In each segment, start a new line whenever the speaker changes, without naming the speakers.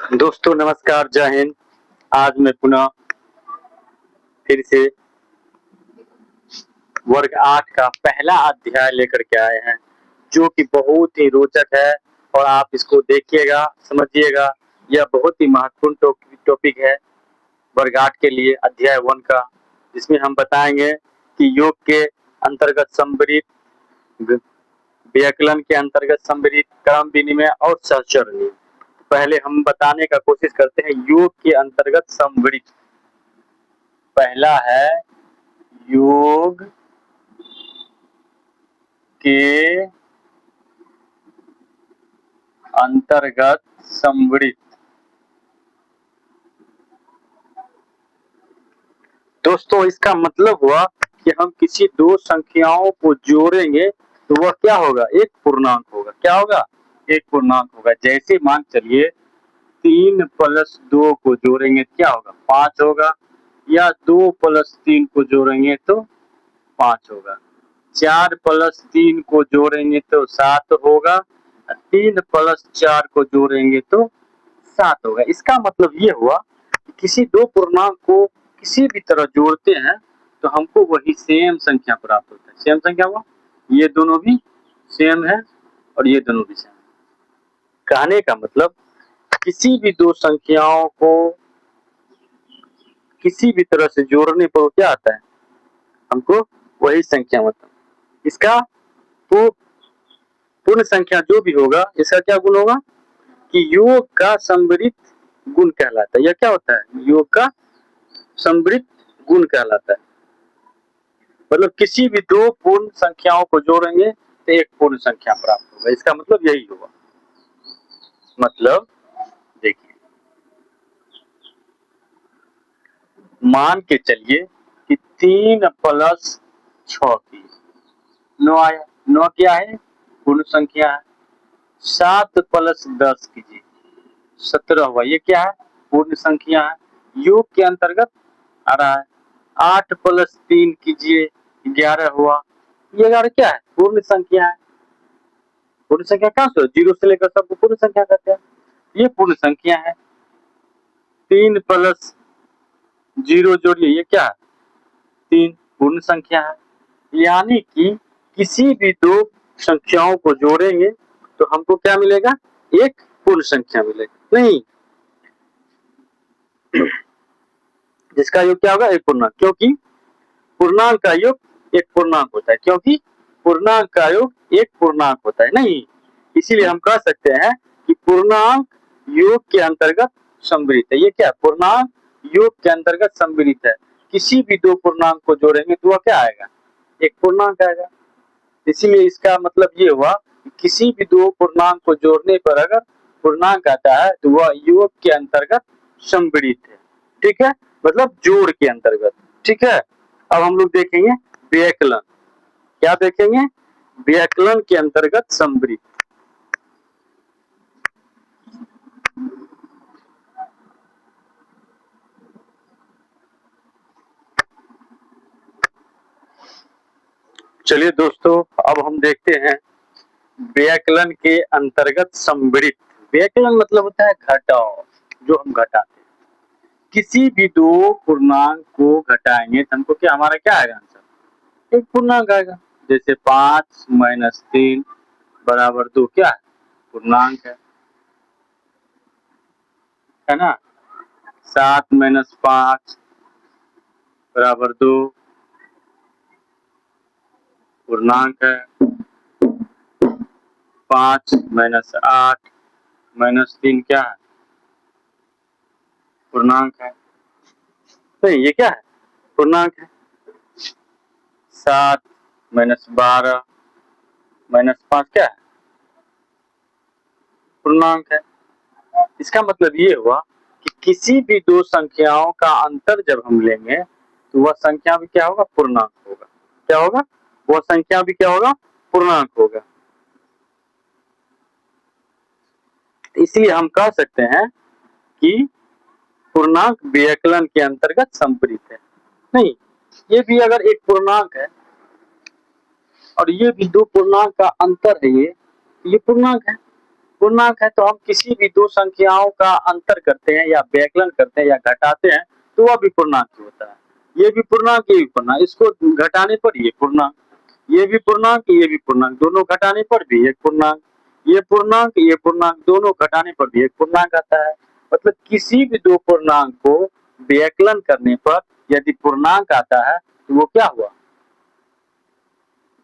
दोस्तों नमस्कार, जय हिंद। आज मैं पुनः फिर से वर्ग 8 का पहला अध्याय लेकर के आए हैं, जो कि बहुत ही रोचक है और आप इसको देखिएगा, समझिएगा। यह बहुत ही महत्वपूर्ण टॉपिक है वर्ग 8 के लिए, अध्याय 1 का, जिसमें हम बताएंगे कि योग के अंतर्गत संवृत्त, व्याकरण के अंतर्गत संवृत्त, क्रम विनिमय और सहचरण। पहले हम बताने का कोशिश करते हैं योग के अंतर्गत संवृत्त। पहला है योग के अंतर्गत संवृत्त। दोस्तों इसका मतलब हुआ कि हम किसी दो संख्याओं को जोड़ेंगे तो वह क्या होगा, एक पूर्णांक होगा। क्या होगा, एक पूर्णांक होगा। जैसे मान चलिए 3 + 2 को जोड़ेंगे क्या होगा, 5 होगा, या 2 + 3 को जोड़ेंगे तो 5 होगा। 4 + 3 को जोड़ेंगे तो 7 होगा, 3 + 4 को जोड़ेंगे तो 7 होगा। इसका मतलब ये हुआ कि किसी दो पूर्णांक को किसी भी तरह जोड़ते हैं तो हमको वही सेम संख्या प्राप्त होता है। सेम संख्या हुआ, ये दोनों भी सेम है और ये दोनों भी सेम है। कहने का मतलब किसी भी दो संख्याओं को किसी भी तरह से जोड़ने पर क्या आता है, हमको वही संख्या मतलब। इसका पूर्ण संख्या जो भी होगा, इसका क्या गुण होगा कि योग का संवृत्त गुण कहलाता है। यह क्या होता है, योग का संवृत्त गुण कहलाता है। मतलब किसी भी दो पूर्ण संख्याओं को जोड़ेंगे तो एक पूर्ण संख्या प्राप्त होगा। इसका मतलब यही होगा। मतलब देखिए, मान के चलिए कि 3 + 6 की 9 आया। 9 क्या है, पूर्ण संख्या है। 7 + 10 कीजिए, 17 हुआ। ये क्या है, पूर्ण संख्या है, योग के अंतर्गत आ रहा है। 8 + 3 कीजिए, 11 हुआ। ये 11 क्या है, पूर्ण संख्या है। पूर्ण संख्या कहाँ से, 0 से लेकर सबको पूर्ण संख्या कहते हैं। ये पूर्ण संख्या है। 3 + 0 जोड़िए, ये क्या है, 3, पूर्ण संख्या है। यानी कि किसी भी दो संख्याओं को जोड़ेंगे तो हमको क्या मिलेगा, एक पूर्ण संख्या मिलेगा। नहीं, जिसका योग क्या होगा, एक पूर्णांक। क्योंकि पूर्णांक का योग एक पूर्णांक होता है। क्योंकि पूर्णांक का योग एक पूर्णांक होता है। नहीं, इसीलिए हम कह सकते हैं कि पूर्णांक योग के अंतर्गत सम्मिलित है। ये क्या, पूर्णांक योग के अंतर्गत सम्मिलित है। किसी भी दो पूर्णांक को जोड़ेंगे तो वह क्या आएगा, एक पूर्णांक आएगा। इसीलिए इसका मतलब ये हुआ कि किसी भी दो पूर्णांक को जोड़ने पर अगर पूर्णांक आता है तो वह योग के अंतर्गत सम्मिलित है। ठीक है, मतलब जोड़ के अंतर्गत। ठीक है, अब हम लोग देखेंगे व्याकलन। क्या देखेंगे, व्याकलन के अंतर्गत सम्मिलित। चलिए दोस्तों, अब हम देखते हैं व्याकलन के अंतर्गत सम्मिलित। व्याकलन मतलब होता है घटाव, जो हम घटाते हैं। किसी भी दो पूर्णांक को घटाएंगे तो हमको क्या, हमारा क्या आएगा आंसर, एक पूर्णांक आएगा। जैसे 5 - 3 = 2, क्या है, पूर्णांक है ना। 7 - 5 = 2, पूर्णांक है। 5 - 8 - 3 क्या है, पूर्णांक है। नहीं, ये क्या है, पूर्णांक है। 7 - 12 - 5 क्या है, पूर्णांक है। इसका मतलब ये हुआ कि किसी भी दो संख्याओं का अंतर जब हम लेंगे तो वह संख्या भी क्या होगा, पूर्णांक होगा। क्या होगा, वह संख्या भी क्या होगा, पूर्णांक होगा। इसलिए हम कह सकते हैं कि पूर्णांक व्याकलन के अंतर्गत सम्मिलित है। नहीं, ये भी अगर एक पूर्णांक है और ये भी दो पूर्णांक का अंतर है, ये पूर्णांक है। पूर्णांक है तो हम किसी भी दो संख्याओं का अंतर करते हैं या व्यकलन करते हैं या घटाते हैं तो वह भी पूर्णांक ही होता है। ये भी पूर्णांक, ये भी पूर्णांक, इसको घटाने पर ये पूर्णांक, ये भी पूर्णांक, ये भी पूर्णांक, दोनों घटाने पर भी एक पूर्णांक, ये पूर्णांक, ये पूर्णांक, दोनों घटाने पर भी एक पूर्णांक आता है। मतलब किसी भी दो पूर्णांक को व्यकलन करने पर यदि पूर्णांक आता है तो वो क्या हुआ,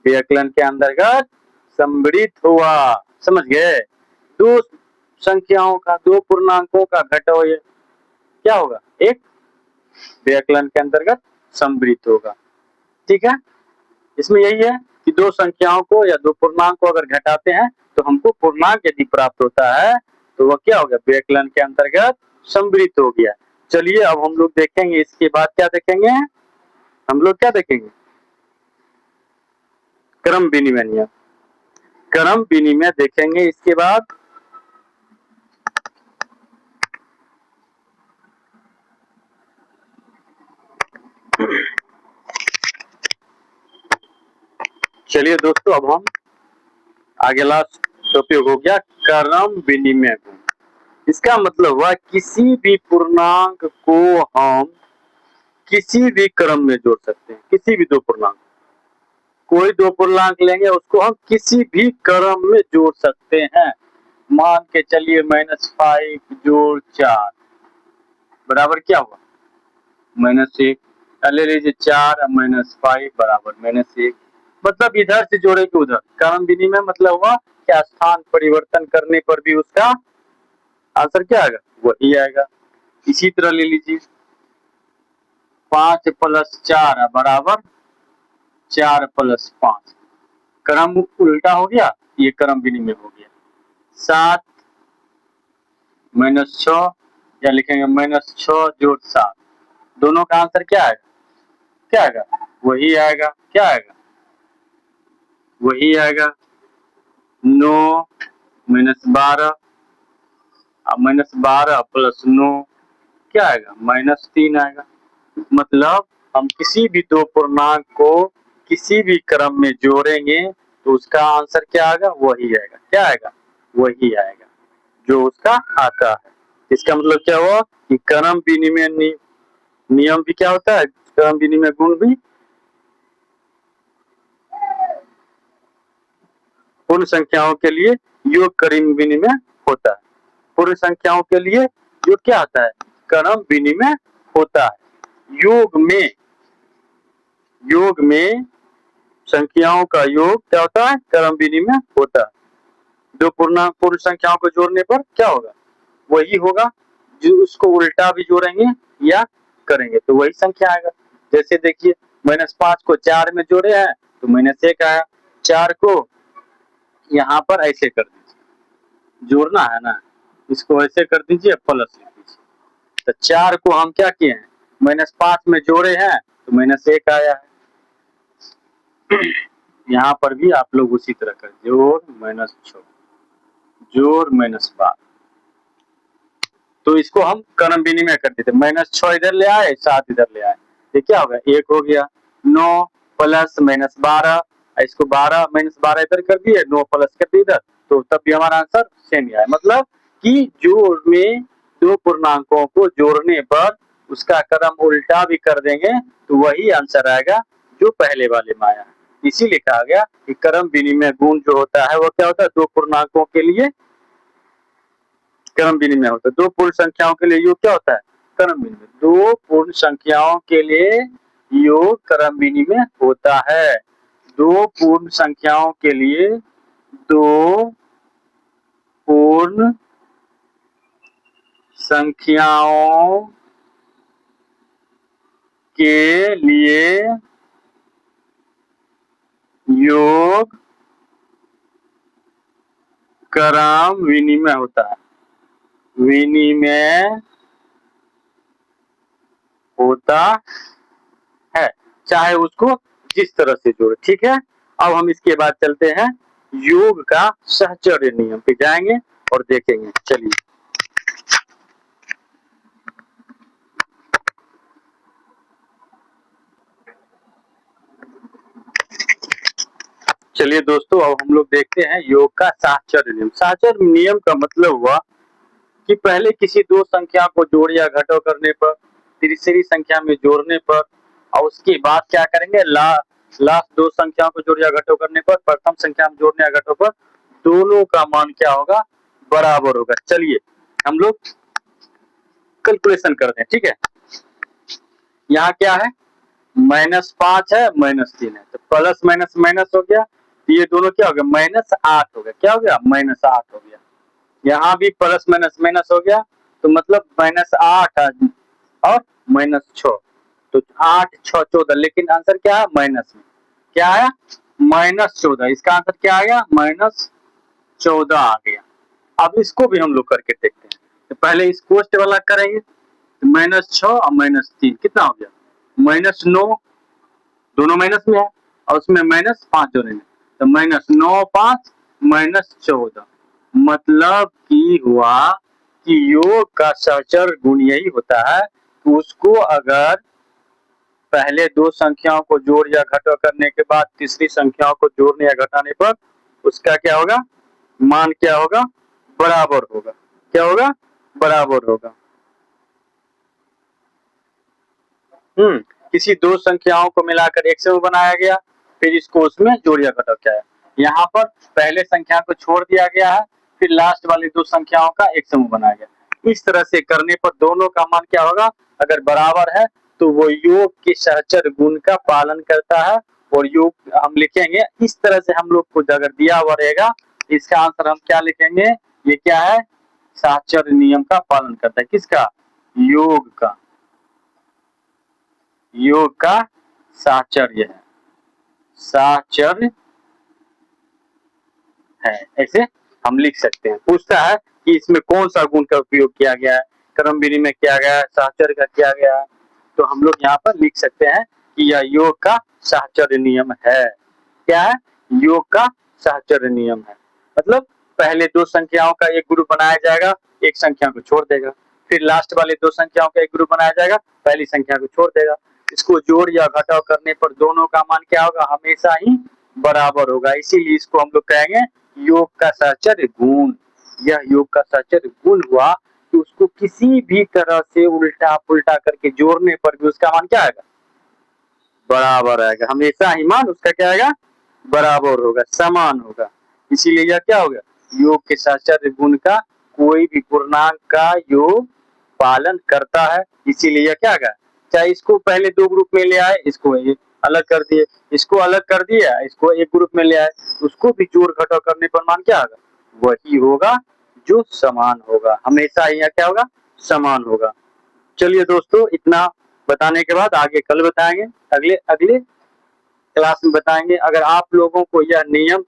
व्यकलन के अंतर्गत सम्मिलित हुआ। समझ गए? दो संख्याओं का, दो पूर्णांकों का घटाव क्या होगा, एक व्यकलन के अंतर्गत सम्मिलित होगा। ठीक है, इसमें यही है कि दो संख्याओं को या दो पूर्णांक को अगर घटाते हैं तो हमको पूर्णांक यदि प्राप्त होता है तो वह क्या हो गया, व्यकलन के अंतर्गत सम्मिलित हो गया। चलिए अब हम लोग देखेंगे, इसके बाद क्या देखेंगे, हम लोग क्या देखेंगे, क्रम विनिमय नियम। क्रम विनिमय देखेंगे इसके बाद। चलिए दोस्तों, अब हम अगला टॉपिक हो गया क्रम विनिमय गुण। इसका मतलब हुआ किसी भी पूर्णांक को हम किसी भी क्रम में जोड़ सकते हैं। किसी भी दो पूर्णांक, कोई दो पूर्णांक लेंगे उसको हम किसी भी क्रम में जोड़ सकते हैं। मान के चलिए -5 जोड़ 4 बराबर क्या हुआ, -1। ले लीजिए 4 -5 बराबर -1। मतलब इधर से जोड़े कि उधर। क्रम विनिमय मतलब हुआ क्या, स्थान परिवर्तन करने पर भी उसका आंसर क्या आएगा, वही आएगा। इसी तरह ले लीजिए 5 + 4 बराबर 4 + 5, क्रम उल्टा हो गया, ये क्रम विनिमय हो गया। 7 -6 या लिखेंगे -6 जोड़ 7, दोनों का आंसर क्या आएगा, क्या आएगा, वही आएगा। क्या आएगा, वही आएगा। 9 -12 -12 + 9 क्या आएगा, -3 आएगा। मतलब हम किसी भी दो पूर्णांक को किसी भी क्रम में जोड़ेंगे तो उसका आंसर क्या आएगा, वही आएगा। क्या आएगा, वही आएगा जो उसका आता है। इसका मतलब क्या हुआ कि क्रम विनिमय नियम भी क्या होता है, क्रम विनिमय गुण भी पूर्ण संख्याओं के लिए योग क्रम विनिमय होता है। पूर्ण संख्याओं के लिए योग क्या होता है, क्रम विनिमय होता है। योग में संख्याओं का योग क्या होता है, क्रम विनिमय होता है। दो पूर्ण संख्याओं को जोड़ने पर क्या होगा, वही होगा। जो उसको उल्टा भी जोड़ेंगे या करेंगे तो वही संख्या आएगा। जैसे देखिए -5 को 4 में जोड़े हैं तो -1 आया। 4 को यहाँ पर ऐसे कर दीजिए, जोड़ना है ना, इसको ऐसे कर दीजिए, प्लस लिख दीजिए। तो 4 को हम क्या किए हैं, -5 में जोड़े हैं तो -1 आया है। यहाँ पर भी आप लोग उसी तरह कर, जोड़ -6 जोड़ -12, तो इसको हम क्रम विनिमय कर देते। -6 इधर ले आए, 7 इधर ले आए, ये क्या हो गया, 1 हो गया। 9 + -12, इसको 12 -12 इधर कर दिए, 9 प्लस कर दिए इधर, तो तब भी हमारा आंसर सेम ही आया। मतलब कि जोड़ में दो पूर्णांकों को जोड़ने पर उसका क्रम उल्टा भी कर देंगे तो वही आंसर आएगा जो पहले वाले में आया। इसीलिए कहा गया कि क्रम विनिमय गुण जो होता है वो क्या होता है, दो पूर्णांकों के लिए क्रम विनिमय होता है। दो पूर्ण संख्याओं के लिए योग क्या होता है, क्रम विनिमय। दो पूर्ण संख्याओं के लिए योग क्रम विनिमय होता है। दो पूर्ण संख्याओं के लिए, दो पूर्ण संख्याओं के लिए योग क्रम विनिमय होता है, विनिमय होता है, चाहे उसको जिस तरह से जोड़े। ठीक है, अब हम इसके बाद चलते हैं योग का सहचर्य नियम पे जाएंगे और देखेंगे। चलिए चलिए दोस्तों, अब हम लोग देखते हैं योग का साहचर्य नियम। साहचर्य नियम का मतलब हुआ कि पहले किसी दो संख्या को जोड़ या घटाव करने पर, तीसरी संख्या में जोड़ने पर, और उसके बाद क्या करेंगे, लास्ट दो संख्याओं को जोड़ या घटाव करने पर, प्रथम संख्या में जोड़ने या घटाव पर दोनों का मान क्या होगा, बराबर होगा। चलिए हम लोग कैलकुलेशन करते हैं, ठीक है। यहाँ क्या है, -5 है, -3 है, तो प्लस माइनस माइनस हो गया, ये दोनों क्या हो गया, -8 हो गया। क्या हो गया, -8 हो गया। यहाँ भी प्लस माइनस माइनस हो गया, तो मतलब -8 और -6, तो 8 6 14, लेकिन आंसर क्या है, माइनस में क्या है, -14। इसका आंसर क्या आ गया, -14 आ गया। अब इसको भी हम लोग करके देखते हैं। तो पहले इस कोष्ट वाला करेंगे, तो -6 और -3 कितना हो गया, -9, दोनों माइनस में है, और उसमें -5 जोड़ेंगे, तो -9 5 -14। मतलब कि हुआ कि योग का सहचर गुण यही होता है कि उसको अगर पहले दो संख्याओं को जोड़ या घटाव करने के बाद तीसरी संख्याओं को जोड़ने या घटाने पर उसका क्या होगा, मान क्या होगा, बराबर होगा। क्या होगा, बराबर होगा। किसी दो संख्याओं को मिलाकर एक समूह बनाया गया, फिर इसको उसमें जोड़ या घटाव किया है। यहाँ पर पहले संख्या को छोड़ दिया गया है, फिर लास्ट वाली दो संख्याओं का एक समूह बनाया गया। इस तरह से करने पर दोनों का मान क्या होगा, अगर बराबर है तो वो योग के सहचर गुण का पालन करता है। और योग हम लिखेंगे इस तरह से, हम लोग को अगर दिया हुआ रहेगा, इसका आंसर हम क्या लिखेंगे, ये क्या है, सहचर नियम का पालन करता है। किसका, योग का, योग का साहचर्य है, साहचर्य है, ऐसे हम लिख सकते हैं। पूछता है कि इसमें कौन सा गुण का उपयोग किया गया है, क्रम विधि में किया गया है, साहचर्य का किया गया है, तो हम लोग यहाँ पर लिख सकते हैं कि यह योग का साहचर्य नियम है। क्या है, योग का साहचर्य नियम है। मतलब पहले दो संख्याओं का एक ग्रुप बनाया जाएगा, एक संख्या को छोड़ देगा, फिर लास्ट वाले दो संख्याओं का एक ग्रुप बनाया जाएगा, पहली संख्या को छोड़ देगा। इसको जोड़ या घटाव करने पर दोनों का मान क्या होगा, हमेशा ही बराबर होगा। इसीलिए इसको हम लोग कहेंगे योग का साहचर्य गुण। यह योग का साहचर्य गुण हुआ कि उसको किसी भी तरह से उल्टा पुल्टा करके जोड़ने पर भी उसका मान क्या आएगा, बराबर आएगा। हमेशा ही मान उसका क्या आएगा, बराबर होगा, समान होगा। इसीलिए यह क्या होगा, योग के साहचर्य गुण का कोई भी पूर्णांक का योग पालन करता है। इसीलिए यह क्या आएगा, चाहे इसको पहले दो ग्रुप में ले आए, इसको अलग कर दिए, इसको अलग कर दिया, इसको एक ग्रुप में ले आए, उसको भी जोड़ घटाव करने पर मान क्या होगा, वही होगा जो समान होगा। हमेशा यह क्या होगा, समान होगा। चलिए दोस्तों, इतना बताने के बाद आगे कल बताएंगे, अगले अगले क्लास में बताएंगे। अगर आप लोगों को यह नियम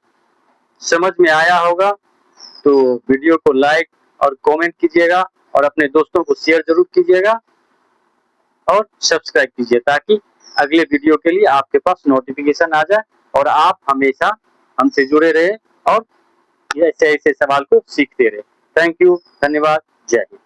समझ में आया होगा तो वीडियो को लाइक और कमेंट कीजिएगा, और अपने दोस्तों को शेयर जरूर कीजिएगा, और सब्सक्राइब कीजिए, ताकि अगले वीडियो के लिए आपके पास नोटिफिकेशन आ जाए और आप हमेशा हमसे जुड़े रहे और ऐसे ऐसे सवाल को सीखते रहे। थैंक यू, धन्यवाद, जय हिंद।